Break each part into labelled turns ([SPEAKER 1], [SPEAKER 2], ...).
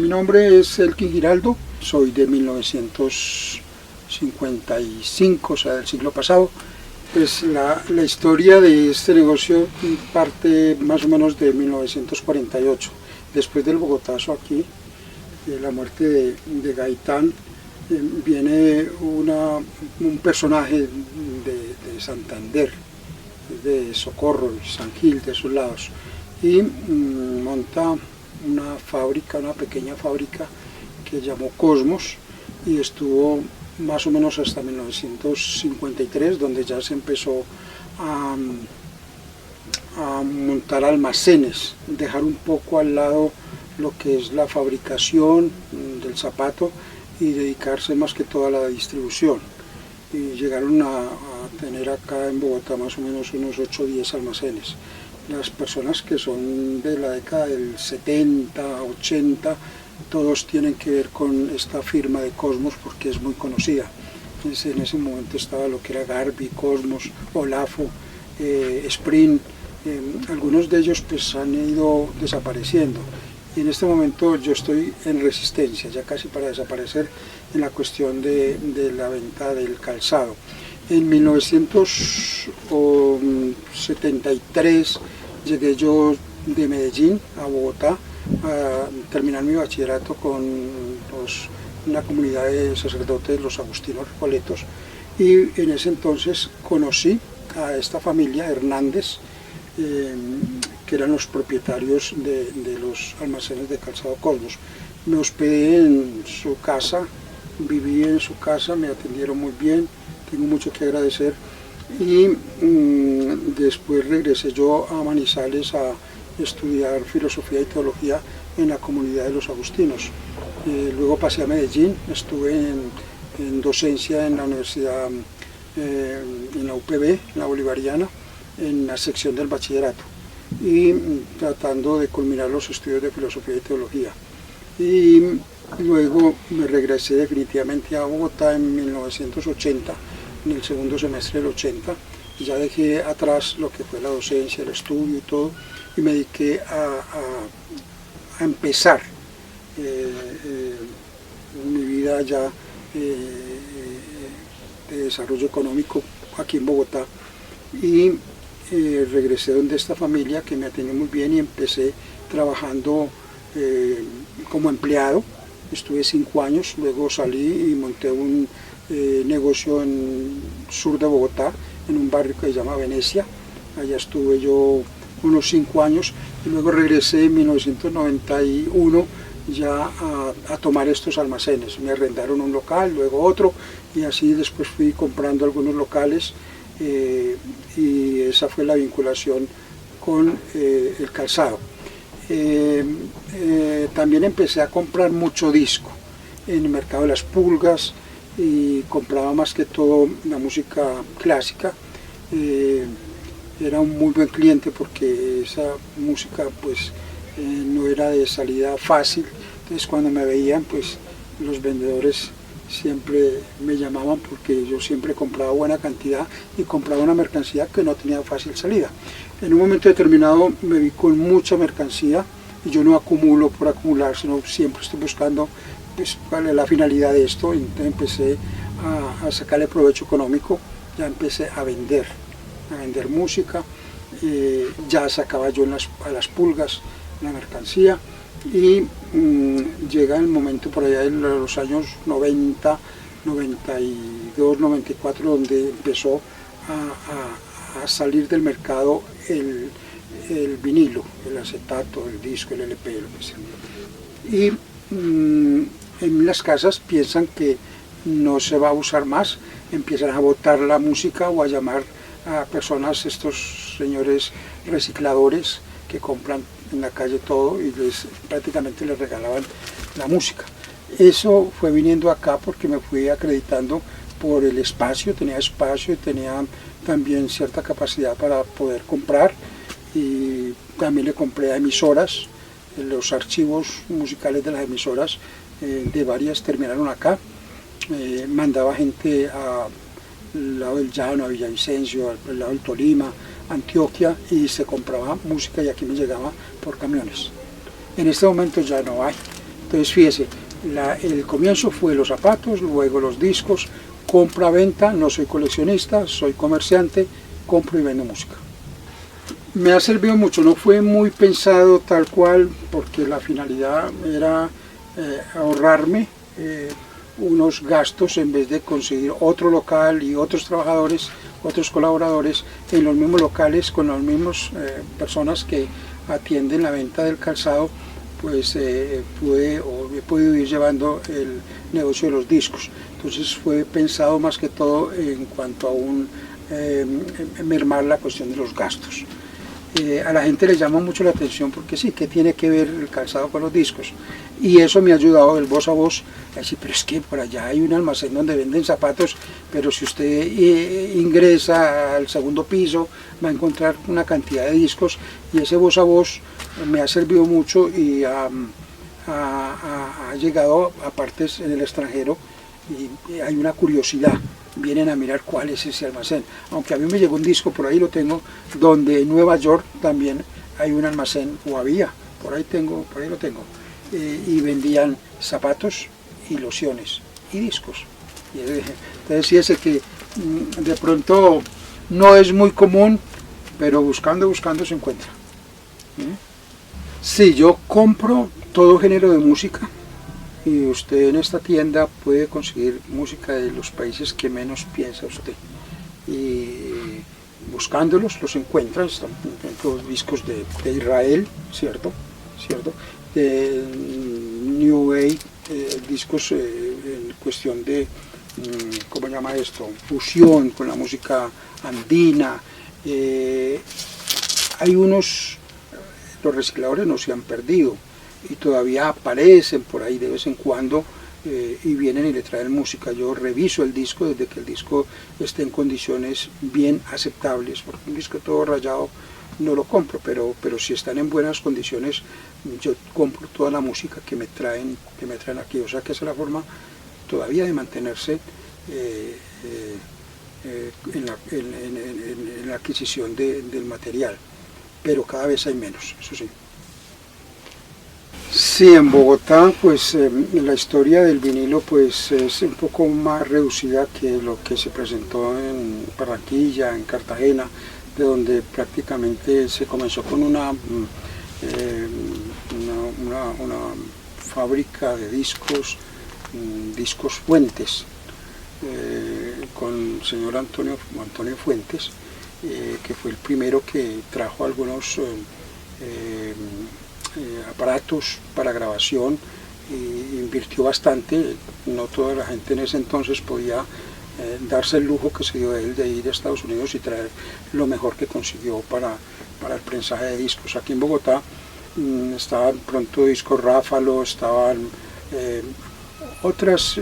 [SPEAKER 1] Mi nombre es Elkin Giraldo, soy de 1955, o sea, del siglo pasado. Pues la historia de este negocio parte más o menos de 1948, después del Bogotazo aquí, de la muerte de Gaitán. Viene un personaje de Santander, de Socorro, San Gil, de esos lados, y monta una fábrica, una pequeña fábrica que llamó Cosmos, y estuvo más o menos hasta 1953, donde ya se empezó a montar almacenes, dejar un poco al lado lo que es la fabricación del zapato y dedicarse más que todo a la distribución. Y llegaron a tener acá en Bogotá más o menos unos 8 o 10 almacenes. Las personas que son de la década del 70, 80, todos tienen que ver con esta firma de Cosmos porque es muy conocida. Entonces, en ese momento estaba lo que era Garbi, Cosmos, Olafo, Sprint. Algunos de ellos pues han ido desapareciendo. Y en este momento yo estoy en resistencia, ya casi para desaparecer, en la cuestión de la venta del calzado. En 1973 llegué yo de Medellín a Bogotá a terminar mi bachillerato con una comunidad de sacerdotes, los agustinos recoletos, y en ese entonces conocí a esta familia Hernández, que eran los propietarios de los almacenes de calzado Cosmos. Me hospedé en su casa, viví en su casa, me atendieron muy bien, tengo mucho que agradecer, y después regresé yo a Manizales a estudiar filosofía y teología en la comunidad de los agustinos. Luego pasé a Medellín, estuve en docencia en la universidad, en la UPB, en la Bolivariana, en la sección del bachillerato, y tratando de culminar los estudios de filosofía y teología. Y luego me regresé definitivamente a Bogotá en 1980, en el segundo semestre del 80, ya dejé atrás lo que fue la docencia, el estudio y todo, y me dediqué a empezar mi vida ya de desarrollo económico aquí en Bogotá, y regresé donde esta familia que me atendió muy bien y empecé trabajando como empleado. Estuve 5 años, luego salí y monté un negocio en sur de Bogotá, en un barrio que se llama Venecia. Allá estuve yo unos 5 años y luego regresé en 1991 ya a tomar estos almacenes. Me arrendaron un local, luego otro, y así después fui comprando algunos locales, y esa fue la vinculación con el calzado. También empecé a comprar mucho disco en el mercado de las pulgas, y compraba más que todo la música clásica. Era un muy buen cliente porque esa música pues no era de salida fácil, entonces cuando me veían pues los vendedores siempre me llamaban porque yo siempre compraba buena cantidad y compraba una mercancía que no tenía fácil salida. En un momento determinado me vi con mucha mercancía y yo no acumulo por acumular, sino siempre estoy buscando pues, cuál es la finalidad de esto. Entonces empecé a sacarle provecho económico, ya empecé a vender música, ya sacaba yo a las pulgas la mercancía, y llega el momento por allá de los años 90, 92, 94, donde empezó a salir del mercado el vinilo, el acetato, el disco, el LP, lo que sea. Y en las casas piensan que no se va a usar más, empiezan a botar la música o a llamar a personas, estos señores recicladores que compran en la calle todo y prácticamente les regalaban la música. Eso fue viniendo acá porque me fui acreditando por el espacio, tenía espacio y tenía también cierta capacidad para poder comprar, y también le compré a emisoras. Los archivos musicales de las emisoras de varias terminaron acá. Mandaba gente al lado del Llano, a Villavicencio, al lado del Tolima, Antioquia, y se compraba música y aquí me llegaba por camiones. En este momento ya no hay. Entonces fíjese, el comienzo fue los zapatos, luego los discos, compra-venta, no soy coleccionista, soy comerciante, compro y vendo música. Me ha servido mucho, no fue muy pensado tal cual, porque la finalidad era ahorrarme unos gastos en vez de conseguir otro local y otros trabajadores, otros colaboradores en los mismos locales con las mismas personas que atienden la venta del calzado. Pues he podido ir llevando el negocio de los discos. Entonces fue pensado más que todo en cuanto a mermar la cuestión de los gastos. A la gente le llama mucho la atención porque sí, ¿qué tiene que ver el calzado con los discos? Y eso me ha ayudado el voz a voz a decir, pero es que por allá hay un almacén donde venden zapatos, pero si usted ingresa al segundo piso va a encontrar una cantidad de discos, y ese voz a voz me ha servido mucho y ha llegado a partes en el extranjero, y hay una curiosidad, vienen a mirar cuál es ese almacén. Aunque a mí me llegó un disco, por ahí lo tengo, donde en Nueva York también hay un almacén, o había, por ahí lo tengo, y vendían zapatos y lociones y discos. Entonces fíjese que de pronto no es muy común, pero buscando se encuentra. Sí, yo compro todo género de música, y usted en esta tienda puede conseguir música de los países que menos piensa usted, y buscándolos los encuentra. Están, por ejemplo, discos de Israel, ¿cierto? De New Wave, discos en cuestión de, ¿cómo se llama esto?, fusión con la música andina. Hay unos, los recicladores no se han perdido y todavía aparecen por ahí de vez en cuando, y vienen y le traen música. Yo reviso el disco desde que el disco esté en condiciones bien aceptables, porque un disco todo rayado no lo compro, pero si están en buenas condiciones, yo compro toda la música que me traen aquí. O sea que esa es la forma todavía de mantenerse en la adquisición del material, pero cada vez hay menos, eso sí. Sí, en Bogotá pues la historia del vinilo pues es un poco más reducida que lo que se presentó en Barranquilla, en Cartagena, de donde prácticamente se comenzó con una fábrica de discos Fuentes, con el señor Antonio Fuentes, que fue el primero que trajo algunos aparatos para grabación, e invirtió bastante. No toda la gente en ese entonces podía darse el lujo que se dio él de ir a Estados Unidos y traer lo mejor que consiguió para el prensaje de discos. Aquí en Bogotá estaban pronto Discos Ráfalo, estaban otras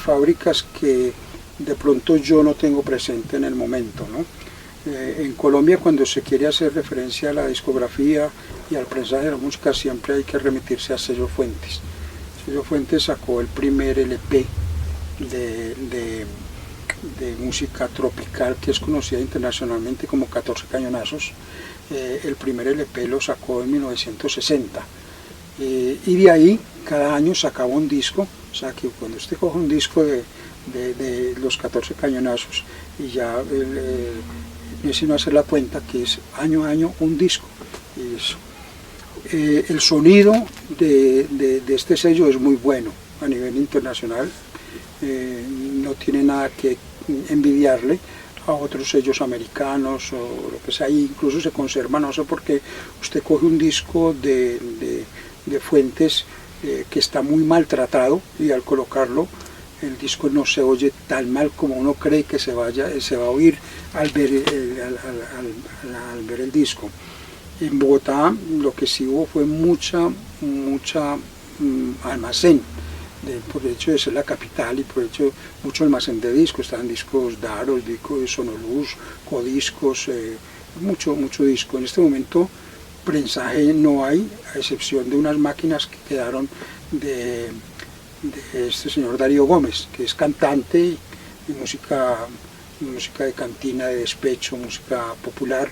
[SPEAKER 1] fábricas que de pronto yo no tengo presente en el momento, ¿no? En Colombia, cuando se quiere hacer referencia a la discografía y al prensaje de la música, siempre hay que remitirse a Sello Fuentes. Sello Fuentes sacó el primer LP de música tropical, que es conocida internacionalmente como 14 Cañonazos. El primer LP lo sacó en 1960, y de ahí cada año sacaba un disco. O sea que cuando usted coge un disco de los 14 Cañonazos, y ya no es sino hacer la cuenta que es año a año un disco. Y eso. El sonido de este sello es muy bueno a nivel internacional, no tiene nada que envidiarle a otros sellos americanos o lo que sea. Incluso se conserva, no sé por qué, usted coge un disco de Fuentes que está muy maltratado, y al colocarlo el disco no se oye tan mal como uno cree que se va a oír al ver el disco. En Bogotá lo que sí hubo fue mucha almacén, por el hecho de ser la capital, y por el hecho mucho almacén de discos. Estaban discos Daros, discos Sonolux, Codiscos, mucho disco. En este momento prensaje no hay, a excepción de unas máquinas que quedaron de este señor Darío Gómez, que es cantante y música de cantina, de despecho, música popular,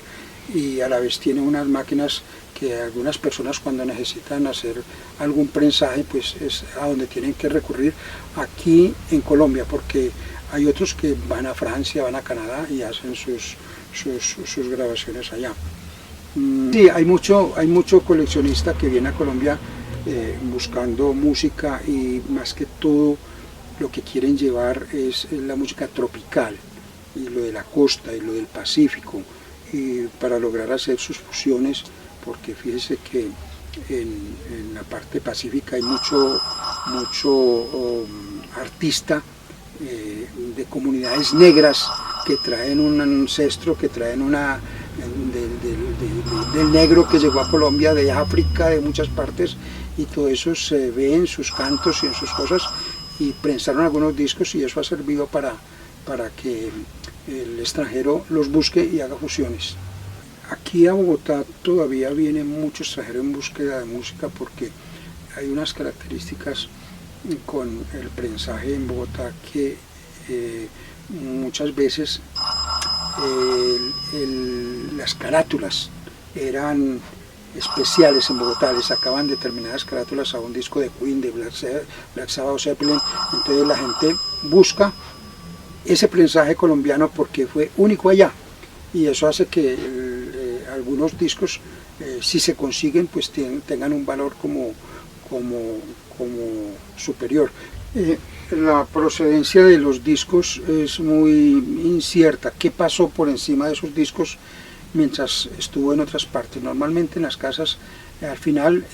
[SPEAKER 1] y a la vez tiene unas máquinas que algunas personas cuando necesitan hacer algún prensaje pues es a donde tienen que recurrir aquí en Colombia, porque hay otros que van a Francia, van a Canadá y hacen sus grabaciones allá. Sí, hay mucho coleccionista que viene a Colombia buscando música, y más que todo lo que quieren llevar es la música tropical y lo de la costa y lo del Pacífico, y para lograr hacer sus fusiones, porque fíjese que en la parte pacífica hay mucho artista de comunidades negras que traen un ancestro, que traen del negro que llegó a Colombia, de África, de muchas partes, y todo eso se ve en sus cantos y en sus cosas, y prensaron algunos discos, y eso ha servido para que el extranjero los busque y haga fusiones. Aquí a Bogotá todavía viene mucho extranjero en búsqueda de música, porque hay unas características con el prensaje en Bogotá que muchas veces las carátulas eran especiales en Bogotá, le sacaban determinadas carátulas a un disco de Queen, de Black Sabbath o Zeppelin, entonces la gente busca ese prensaje colombiano porque fue único allá, y eso hace que algunos discos, si se consiguen, pues tengan un valor como superior. La procedencia de los discos es muy incierta. ¿Qué pasó por encima de esos discos mientras estuvo en otras partes? Normalmente en las casas al final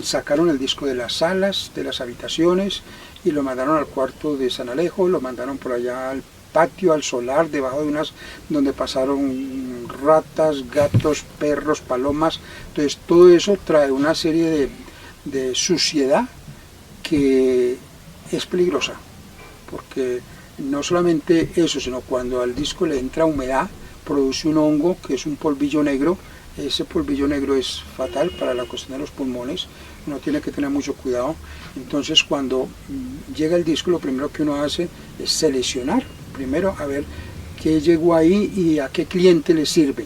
[SPEAKER 1] sacaron el disco de las salas, de las habitaciones, y lo mandaron al cuarto de San Alejo, lo mandaron por allá al patio, al solar, debajo de unas donde pasaron ratas, gatos, perros, palomas. Entonces todo eso trae una serie de suciedad que es peligrosa, porque no solamente eso, sino cuando al disco le entra humedad, produce un hongo que es un polvillo negro. Ese polvillo negro es fatal para la cuestión de los pulmones, uno tiene que tener mucho cuidado. Entonces cuando llega el disco, lo primero que uno hace es seleccionar, primero a ver qué llegó ahí y a qué cliente le sirve.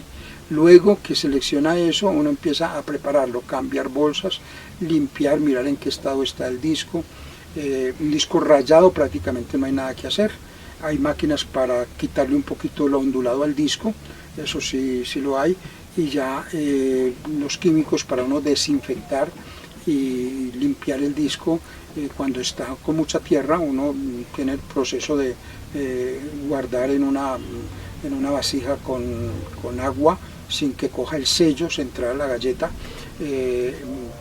[SPEAKER 1] Luego que selecciona eso, uno empieza a prepararlo, cambiar bolsas, limpiar, mirar en qué estado está el disco. Un disco rayado prácticamente no hay nada que hacer. Hay máquinas para quitarle un poquito lo ondulado al disco, eso sí lo hay, y ya los químicos para uno desinfectar y limpiar el disco. Cuando está con mucha tierra, uno tiene el proceso de guardar en una vasija con agua, sin que coja el sello central de la galleta,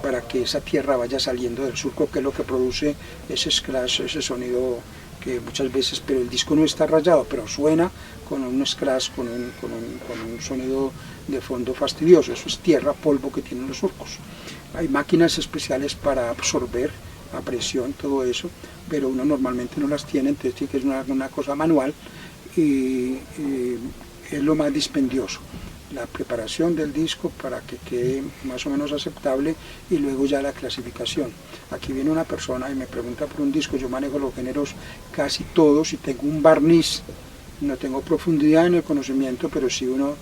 [SPEAKER 1] para que esa tierra vaya saliendo del surco, que es lo que produce ese scratch, ese sonido que muchas veces, pero el disco no está rayado, pero suena con un scratch, con un sonido de fondo fastidioso. Eso es tierra, polvo que tienen los surcos. Hay máquinas especiales para absorber a presión todo eso, pero uno normalmente no las tiene, entonces tiene que ser una cosa manual, y es lo más dispendioso, la preparación del disco para que quede más o menos aceptable, y luego ya la clasificación. Aquí viene una persona y me pregunta por un disco, yo manejo los géneros casi todos y tengo un barniz, no tengo profundidad en el conocimiento, pero sí uno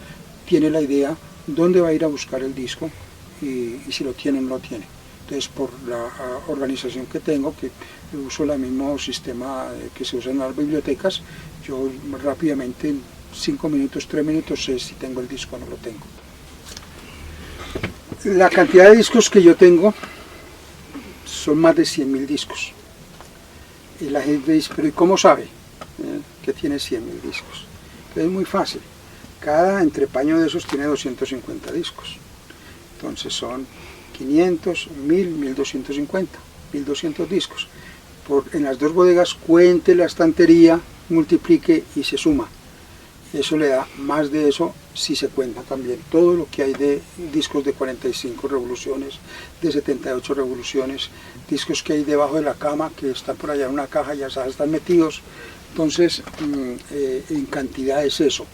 [SPEAKER 1] tiene la idea dónde va a ir a buscar el disco, y si lo tiene o no lo tiene. Entonces, por la organización que tengo, que uso el mismo sistema que se usa en las bibliotecas, yo rápidamente en 5 minutos, 3 minutos sé si tengo el disco o no lo tengo. La cantidad de discos que yo tengo son más de 100.000 discos. Y la gente dice, pero ¿y cómo sabe que tiene 100.000 discos? Es muy fácil. Cada entrepaño de esos tiene 250 discos. Entonces son 500, 1000, 1250, 1200 discos. En las dos bodegas cuente la estantería, multiplique y se suma. Eso le da más de eso si se cuenta también todo lo que hay de discos de 45 revoluciones, de 78 revoluciones, discos que hay debajo de la cama, que están por allá en una caja, ya están metidos. Entonces, en cantidad es eso.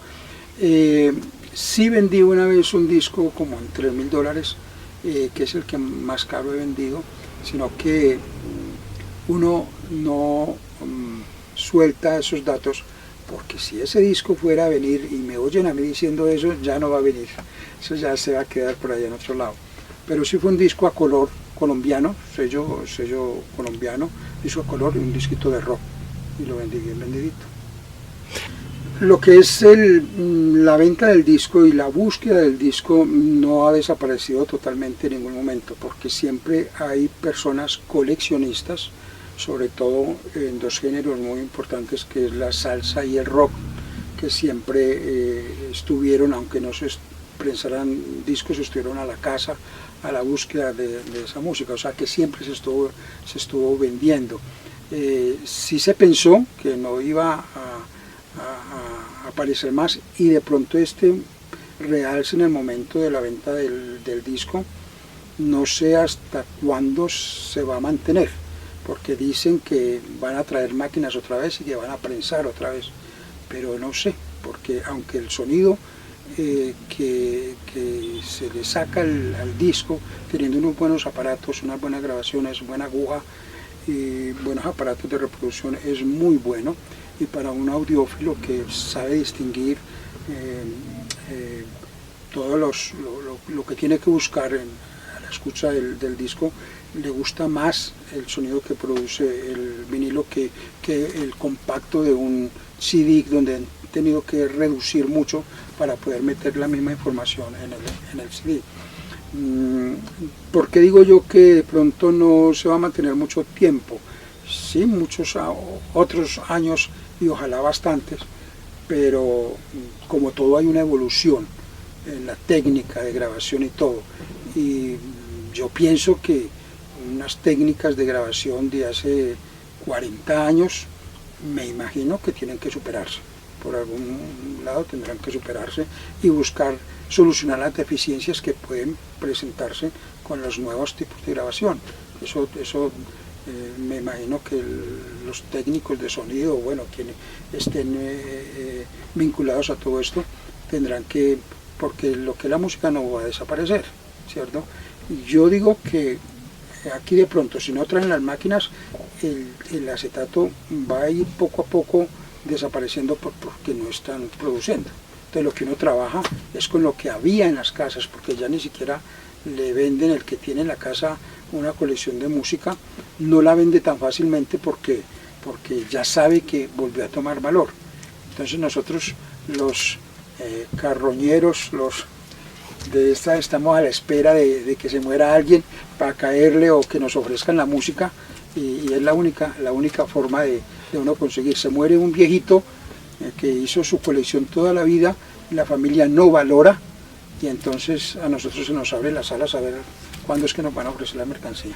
[SPEAKER 1] Sí vendí una vez un disco como en $3.000, que es el que más caro he vendido, sino que uno no suelta esos datos porque si ese disco fuera a venir y me oyen a mí diciendo eso, ya no va a venir, eso ya se va a quedar por allá en otro lado. Pero sí fue un disco a color colombiano, sello colombiano, disco a color y un disquito de rock, y lo vendí bien vendidito. Lo que es la venta del disco y la búsqueda del disco no ha desaparecido totalmente en ningún momento, porque siempre hay personas coleccionistas, sobre todo en dos géneros muy importantes, que es la salsa y el rock, que siempre estuvieron, aunque no se prensaran discos, estuvieron a la casa, a la búsqueda de esa música, o sea que siempre se estuvo vendiendo. Sí se pensó que no iba a aparecer más, y de pronto realce en el momento de la venta del disco. No sé hasta cuándo se va a mantener, porque dicen que van a traer máquinas otra vez y que van a prensar otra vez, pero no sé, porque aunque el sonido que se le saca al disco, teniendo unos buenos aparatos, unas buenas grabaciones, buena aguja y buenos aparatos de reproducción, es muy bueno, y para un audiófilo que sabe distinguir todo lo que tiene que buscar a la escucha del disco, le gusta más el sonido que produce el vinilo que el compacto de un CD, donde han tenido que reducir mucho para poder meter la misma información en el CD. ¿Por qué digo yo que de pronto no se va a mantener mucho tiempo? Sí, muchos otros años y ojalá bastantes, pero como todo hay una evolución en la técnica de grabación y todo, y yo pienso que unas técnicas de grabación de hace 40 años me imagino que tienen que superarse, por algún lado tendrán que superarse y buscar solucionar las deficiencias que pueden presentarse con los nuevos tipos de grabación. Eso me imagino que los técnicos de sonido, bueno, quienes estén vinculados a todo esto, tendrán que, porque lo que la música no va a desaparecer, ¿cierto? Yo digo que aquí de pronto, si no traen las máquinas, el acetato va a ir poco a poco desapareciendo porque no están produciendo. Entonces lo que uno trabaja es con lo que había en las casas, porque ya ni siquiera le venden, el que tiene en la casa una colección de música, no la vende tan fácilmente porque ya sabe que volvió a tomar valor. Entonces nosotros los carroñeros, estamos a la espera de que se muera alguien para caerle o que nos ofrezcan la música, y es la única forma de uno conseguir. Se muere un viejito que hizo su colección toda la vida, la familia no valora, y entonces a nosotros se nos abre las alas a ver cuándo es que nos van a ofrecer la mercancía.